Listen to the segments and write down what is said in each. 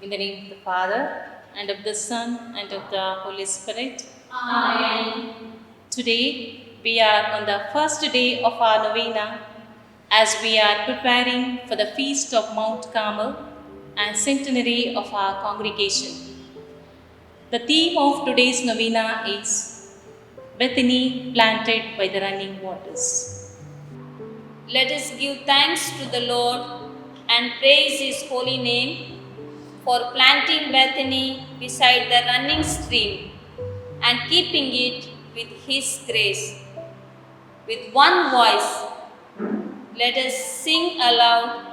In the name of the Father, and of the Son, and of the Holy Spirit. Amen. Today, we are on the first day of our novena as we are preparing for the feast of Mount Carmel and centenary of our congregation. The theme of today's novena is Bethany planted by the running waters. Let us give thanks to the Lord and praise His holy name for planting Bethany beside the running stream and keeping it with His grace. With one voice, let us sing aloud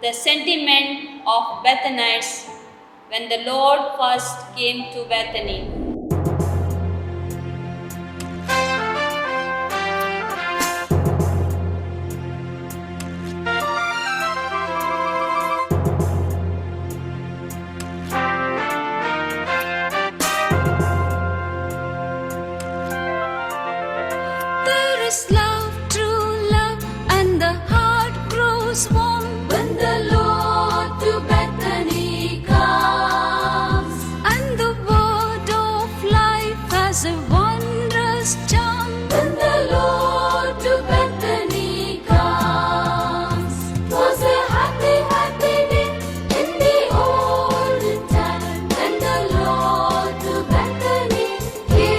the sentiment of Bethanites when the Lord first came to Bethany. There is love, true love, and the heart grows warm when the Lord to Bethany comes. And the word of life has a wondrous charm when the Lord to Bethany comes. 'Twas a happy, happy day in the olden time when the Lord to Bethany came.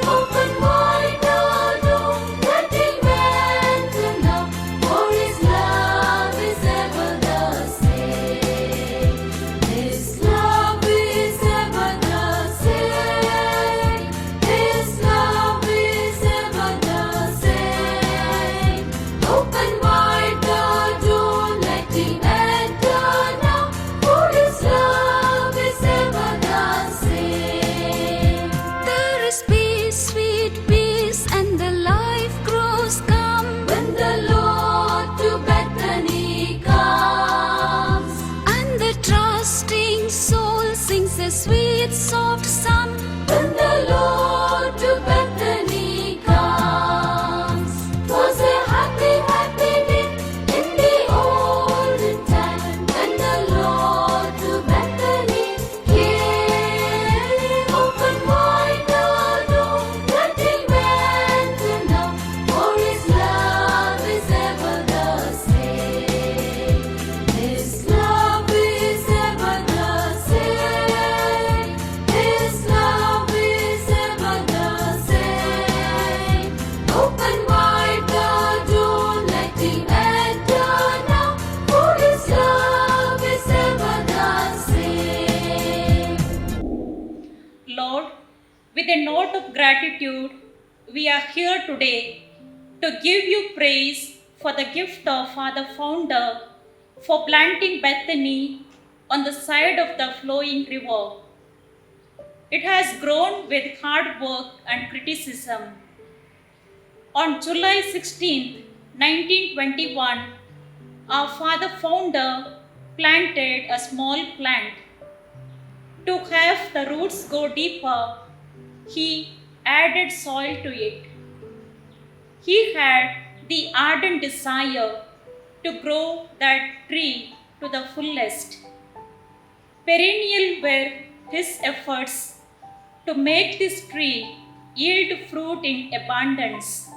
Open wide the door, let Him enter now, for His love is ever the same. His love is ever the same. His love is ever the same. Open wide the door, let Him enter now, for His love is ever the same. There is peace, sweet peace, and the life grows calm when the Lord to Bethany comes. And the trusting soul sings a sweet, soft song when the Lord to Bethany comes. 'Twas a happy, happy day in the olden time when the Lord to Bethany came. Open wide the door, let Him enter now, for His love is ever the same. His love is ever the same. His love is ever the same. Open wide the door, let Him enter now, for His love is ever the same. Lord, with a note of gratitude, we are here today to give you praise for the gift of Father Founder for planting Bethany on the side of the flowing river. It has grown with hard work and criticism. On July 16th, 1921, our Father Founder planted a small plant. To have the roots go deeper, he added soil to it. He had the ardent desire to grow that tree to the fullest. Perennial were his efforts to make this tree yield fruit in abundance.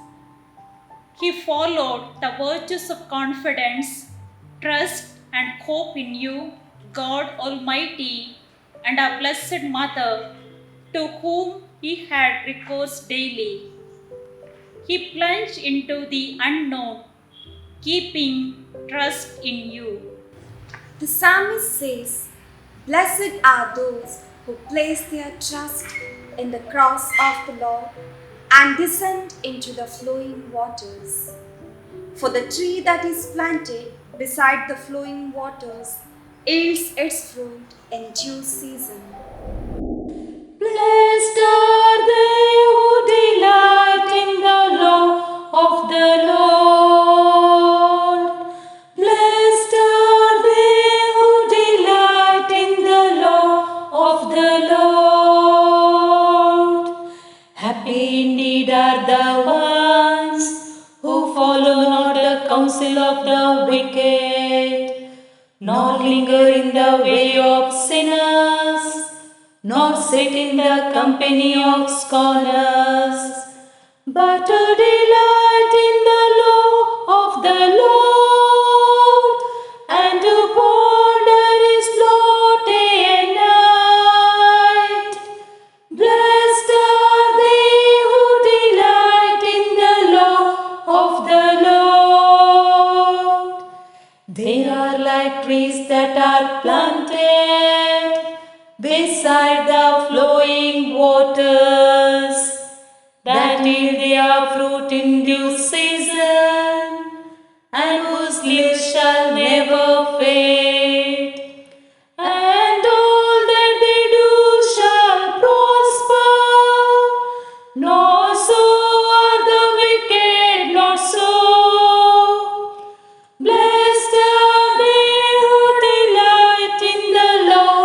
He followed the virtues of confidence, trust, and hope in you, God Almighty, and our Blessed Mother, to whom he had recourse daily. He plunged into the unknown, keeping trust in you. The psalmist says, "Blessed are those who place their trust in the cross of the Lord and descend into the flowing waters." For the tree that is planted beside the flowing waters yields its fruit in due season. Blessed are they who delight in the law of the Lord. Blessed are they who delight in the law of the Lord. Happy indeed are the ones who follow not the counsel of the wicked, nor linger in the way of sinners, nor sit in the company of scorners, but to delight in the law of the Lord, and to ponder his law day and night. Blessed are they who delight in the law of the Lord. They are like trees that are planted beside the flowing waters, that yield their fruit in due season, and whose leaves shall never fade. And all that they do shall prosper. Nor so are the wicked, nor so. Blessed are they who delight in the law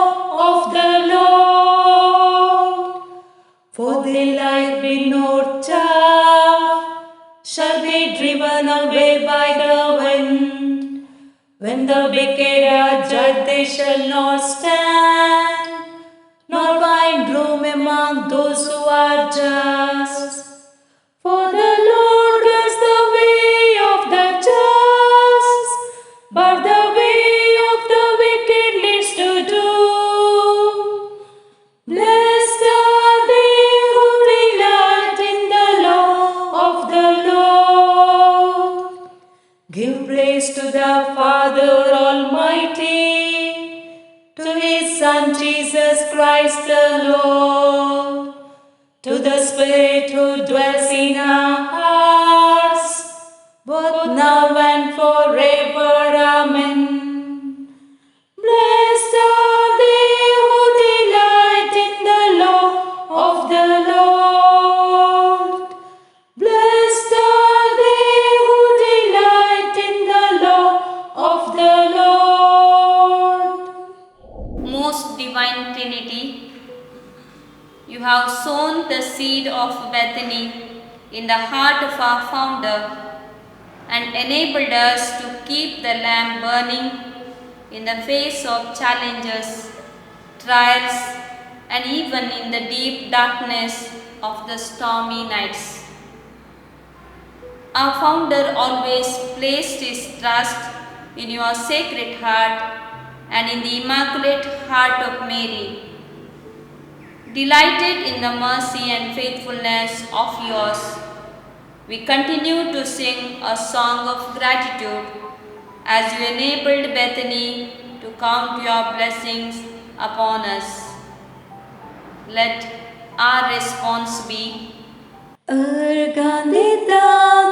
of the Lord. For they like winnowed chaff shall be driven away by the wind. When the wicked are judged, they shall not stand, nor find room among those who are just. For the Lord guides the way of the just, but the way of the wicked leads to doom. Blessed are they who delight in the law of the Lord. Give praise to the Father Almighty, to his Son Jesus Christ the Lord, to the Spirit who dwells in our hearts, both now and forever. Amen. Blessed are they who delight in the law of the Lord. Blessed are they who delight in the law of the Lord. Most Divine Trinity, you have sown the seed of Bethany in the heart of our founder and enabled us to keep the lamp burning in the face of challenges, trials, and even in the deep darkness of the stormy nights. Our founder always placed his trust in your sacred heart and in the Immaculate Heart of Mary. Delighted in the mercy and faithfulness of yours, we continue to sing a song of gratitude as you enabled Bethany to count your blessings upon us. Let our response be, अर्गांदिता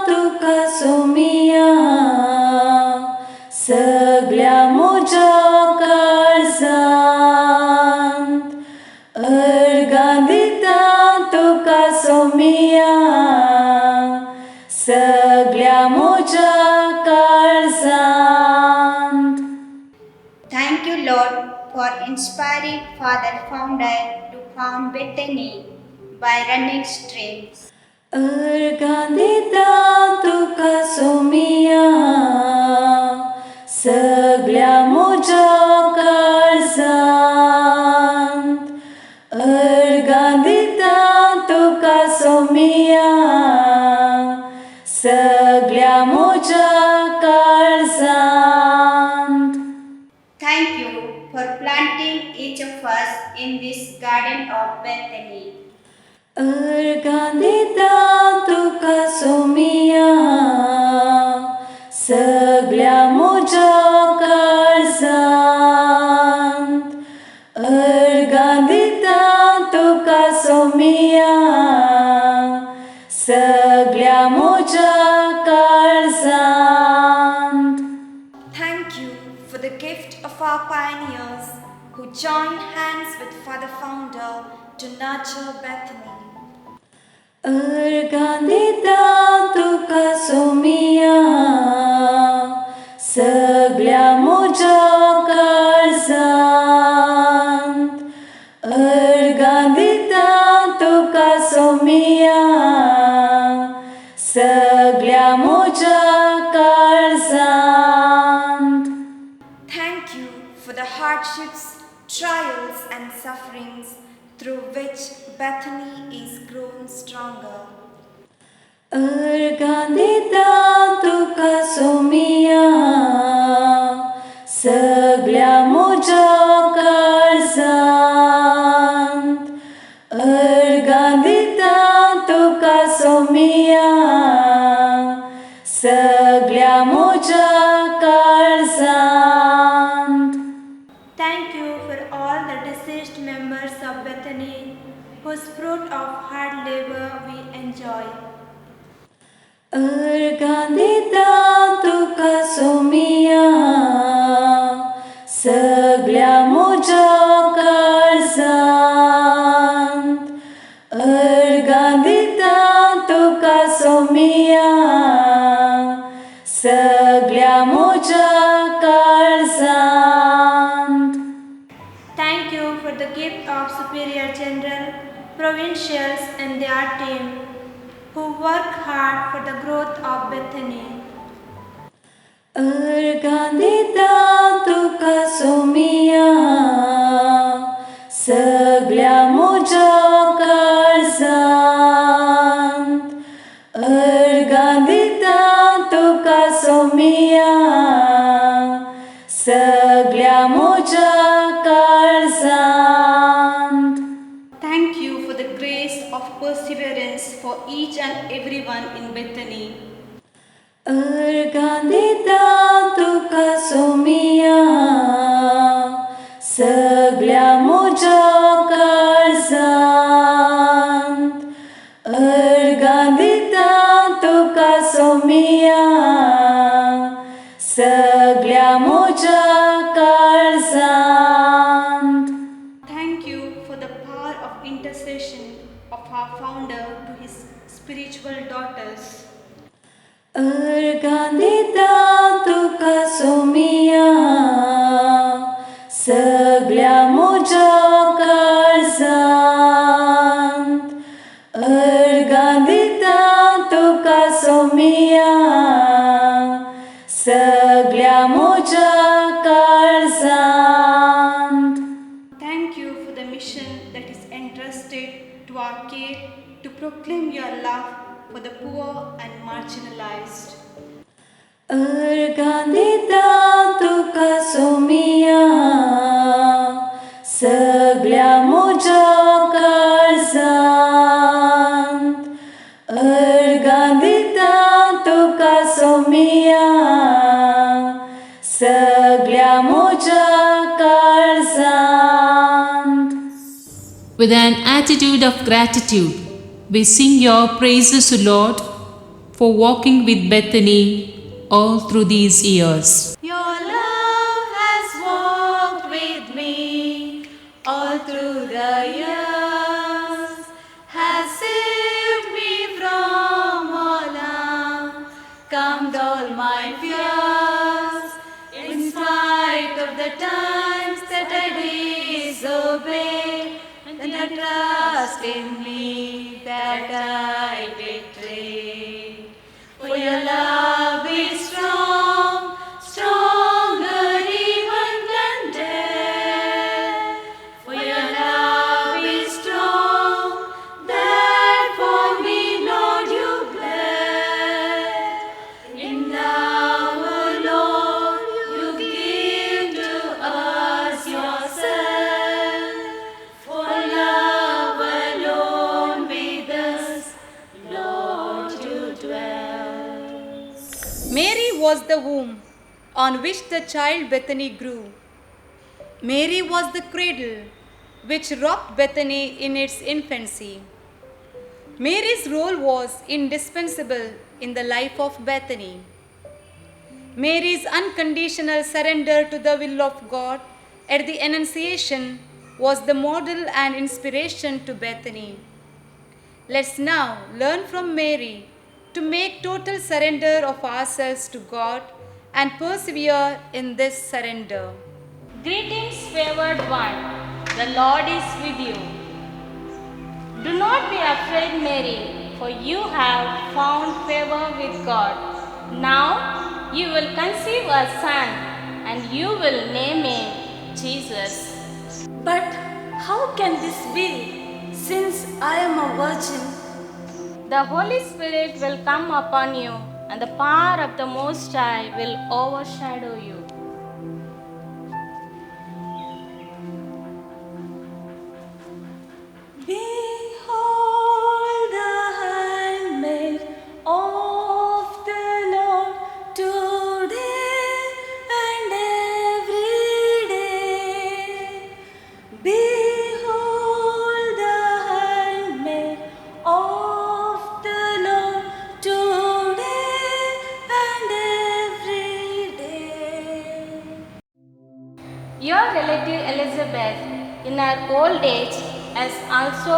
तुका सोमिया सगळ्या मोज्या काळजांत. अर्गांदिता तुका सोमिया सगळ्या मोज्या काळजांत. Thank you, Lord, for inspiring Father Founder to found Bethany by running streams. अर्गांदिता तुका सोमिया सगळ्या मोज्या काळजांत. अर्गांदिता तुका सोमिया सगळ्या मोज्या काळजांत. Thank you for planting each of us in this garden of Bethany. अर्गांदिता तुका सोमिया सगळ्या मोज्या काळजांत. अर्गांदिता तुका सोमिया सगळ्या मोज्या काळजांत. Thank you for the gift of our pioneers who joined hands with Father Founder to nurture Bethany. अर्गांदिता तुका सोमिया सगळ्या मोज्या काळजांत. अर्गांदिता तुका सोमिया सगळ्या मोज्या काळजांत. Thank you for the hardships trials and sufferings through which Bethany is grown stronger. Argandita tuka somia सगळ्या मोजा काळजांत अर्गांदिता तुका सोमिया सगळ्या मोजा काळजांत. Thank you for all the deceased members of Bethany, whose fruit of hard labor we enjoy. अर्गांदिता तुका सोमिया सगळ्या मोजा काळजांत अर्गांदिता तुका सोमिया सगळ्या मोजा काळजांत. Thank you for the gift of Superior General, Provincials and their team, who work hard for the growth of Bethany. अर्गांदिता तुका सोमिया सगळ्या मोजा काळजांत अर्गांदिता तुका सोमिया सगळ्या मोजा काळजांत. Thank you for the grace of perseverance for each and everyone in Bethany. अर्गांदिता तुका सोमिया सगळ्या मोजा काळजांत अर्गांदिता तुका सोमिया सगळ्या मोजा काळजांत. Thank you for the power of intercession of our founder to his spiritual daughters. अर्गांदिता तुका सोमिया सगळ्या मोजा काळजांत अर्गांदिता तुका सोमिया सगळ्या मोजा काळजांत. Thank you for the mission that is entrusted to our care to proclaim your love for the poor and marginalized. अर्गांदिता तुका सोमिया सगळ्या मोजा काळजांत अर्गांदिता तुका सोमिया सगळ्या मोजा काळजांत. With an attitude of gratitude, we sing your praises, O Lord, for walking with Bethany all through these years. Your love has walked with me all through the years, has saved me from all harm, calmed all my fears. In spite of the times that I disobey, and the trust in me that I betray. For your love is strong, stronger even than death. For your love is strong, that for me, Lord, you bled. In love alone, you give to us yourself. For love alone with us, Lord, you dwell. Mary was the womb on which the child Bethany grew. Mary was the cradle which rocked Bethany in its infancy. Mary's role was indispensable in the life of Bethany. Mary's unconditional surrender to the will of God at the Annunciation was the model and inspiration to Bethany. Let's now learn from Mary to make total surrender of ourselves to God and persevere in this surrender. Greetings, favored one. The Lord is with you. Do not be afraid, Mary, for you have found favor with God. Now you will conceive a son, and you will name him Jesus. But how can this be, since I am a virgin? The Holy Spirit will come upon you, and the power of the Most High will overshadow you. Behold the handmaid of the Lord, today and every day. Behold the handmaid of the Lord, today and every day. Your relative Elizabeth, in her old age, has also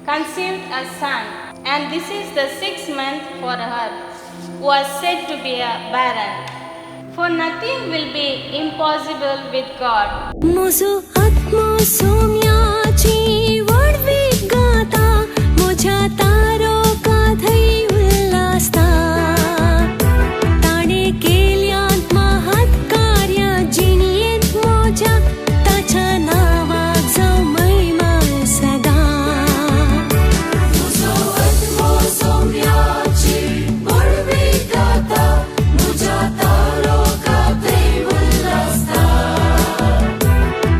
conceived a son, and this is the 6th month for her, who was said to be barren. For nothing will be impossible with God. मुझो आत्मा सोम्याची वडवीक गाता म्हज्या तारोका थंय उल्हासता ताणे केल्यात महात कार्यां जिणयेंत म्हज्या ताच्या नांवाक जावं महिमा सदा मुझो आत्मा सोम्याची वडवीक गाता म्हज्या तारोका थंय उल्हासता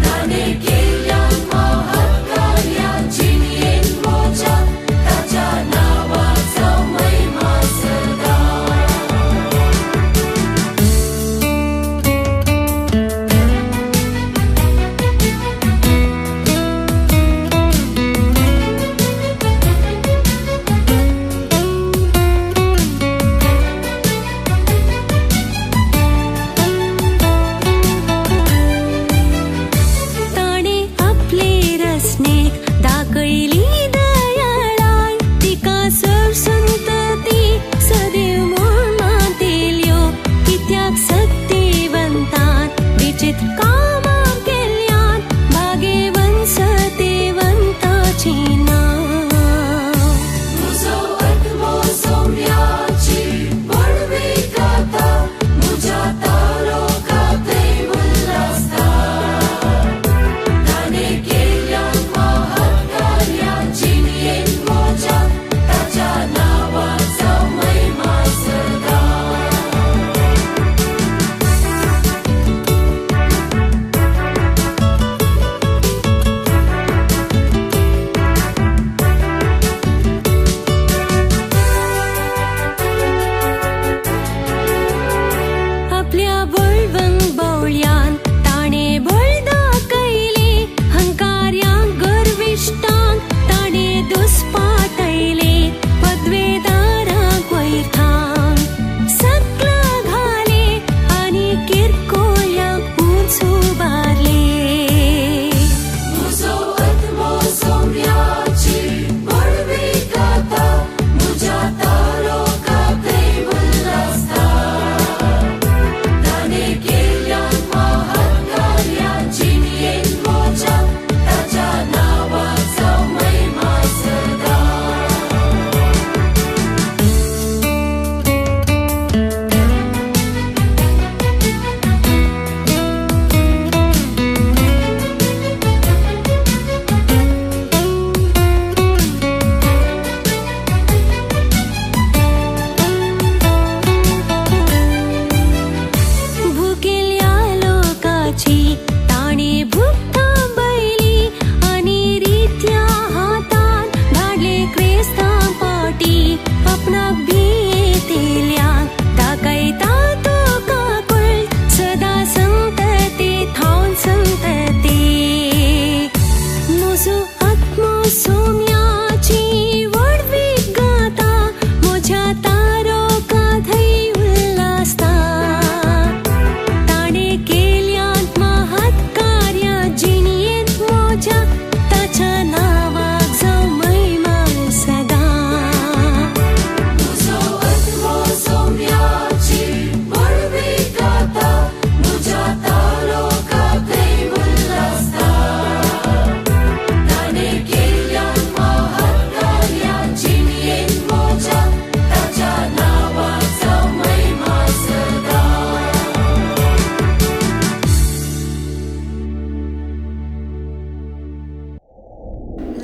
ताणे केल्यात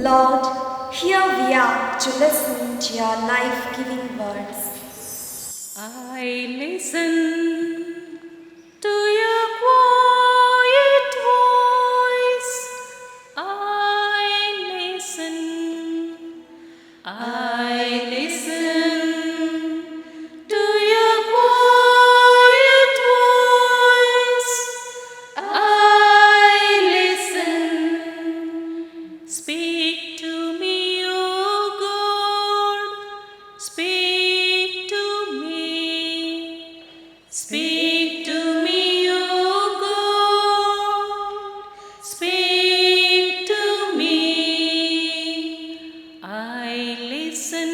Lord, here we are to listen to your life-giving words. I listen to your quiet voice. I listen. I listen to your quiet voice. I listen. Speak to me, O God. Speak to me. Speak to me, O God. Speak to me. I listen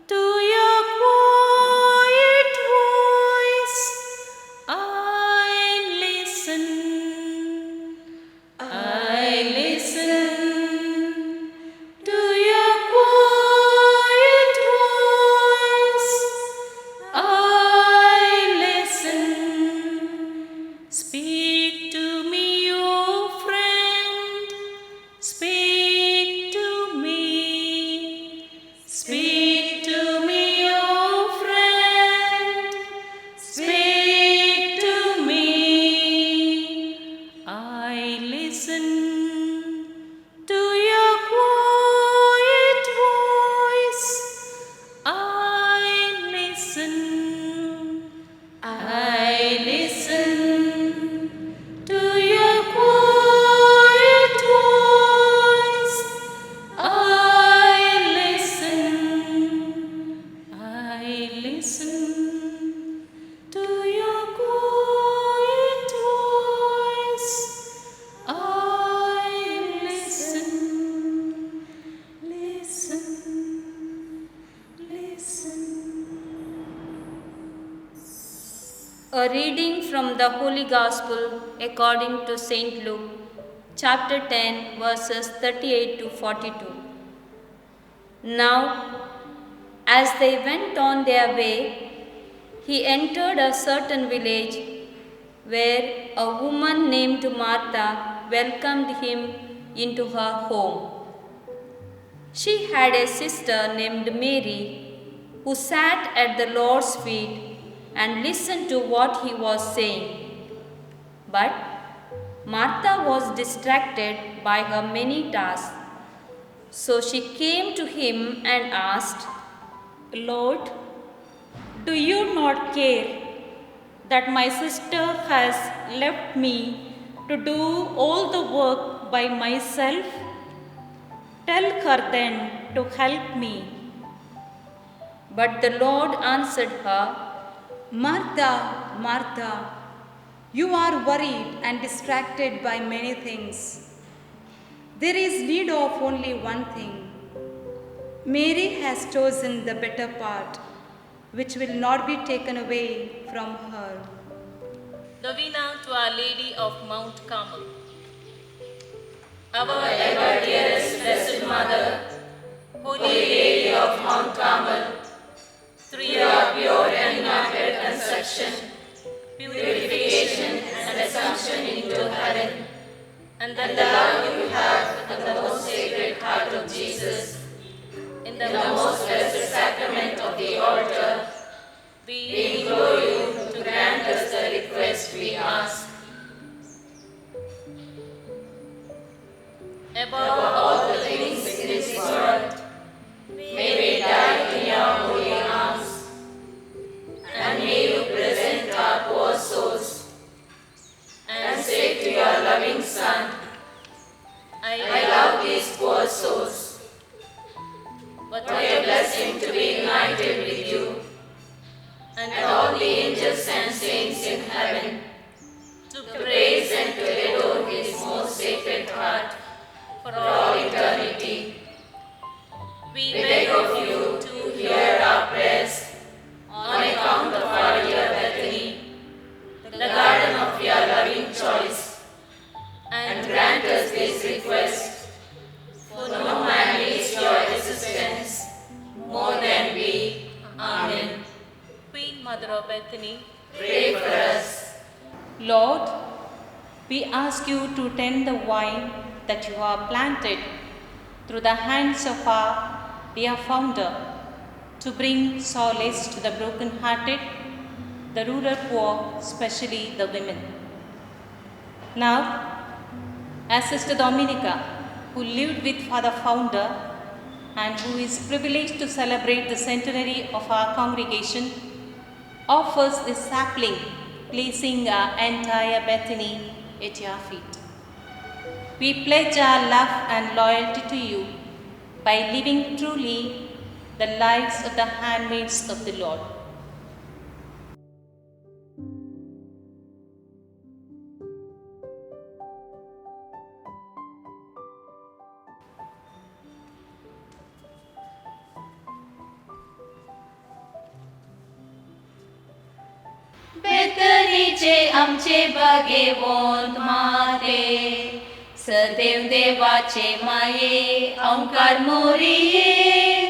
to your quiet voice. I listen. I listen to your quiet voice. I listen. Speak to me, O friend. Speak to me. Speak to me, O friend. Speak to me. I listen to your quiet voice. I listen. I listen to your quiet voice. I listen. I listen to your quiet voice. I listen. Listen. Listen. A reading from the Holy Gospel according to St. Luke, chapter 10, verses 38 to 42. Now, as they went on their way, he entered a certain village where a woman named Martha welcomed him into her home. She had a sister named Mary who sat at the Lord's feet and listened to what he was saying. But Martha was distracted by her many tasks. So she came to him and asked, Lord, do you not care that my sister has left me to do all the work by myself? Tell her then to help me. But the Lord answered her, Martha, Martha, you are worried and distracted by many things. There is need of only one thing. Mary has chosen the better part, which will not be taken away from her. Novena to Our Lady of Mount Carmel. Our ever dearest Blessed Mother, Holy Lady of Mount Carmel, through your pure and immaculate conception, purification and assumption into heaven, and the love you have for the most sacred heart of Jesus, in the most blessed sacrament of the altar, we implore you to grant us the request we ask. Above all the things in this world, may we die in your holy arms, and may you present our poor souls and say to your loving Son, I love these poor souls. What a blessing to be united with you and all the angels and saints in heaven to praise and to adore his most sacred heart for all eternity. We beg of you to hear our prayers on account of our dear Bethany, the garden of your loving choice, and grant us this request, for no man needs your assistance more than we. Amen. Queen Mother of Bethany, Pray for us. Lord, we ask you to tend the vine that you have planted through the hands of our dear founder, to bring solace to the broken-hearted, the rural poor, especially the women. Now, as Sister Dominica, who lived with Father Founder and who is privileged to celebrate the centenary of our congregation, offers this sapling, placing our entire Bethany at your feet. We pledge our love and loyalty to you by living truly the lives of the handmaids of the Lord. बेतनीचे आमचे भाग्यवंत माते, सदैव देवाचे माये ओंकार मोरिये.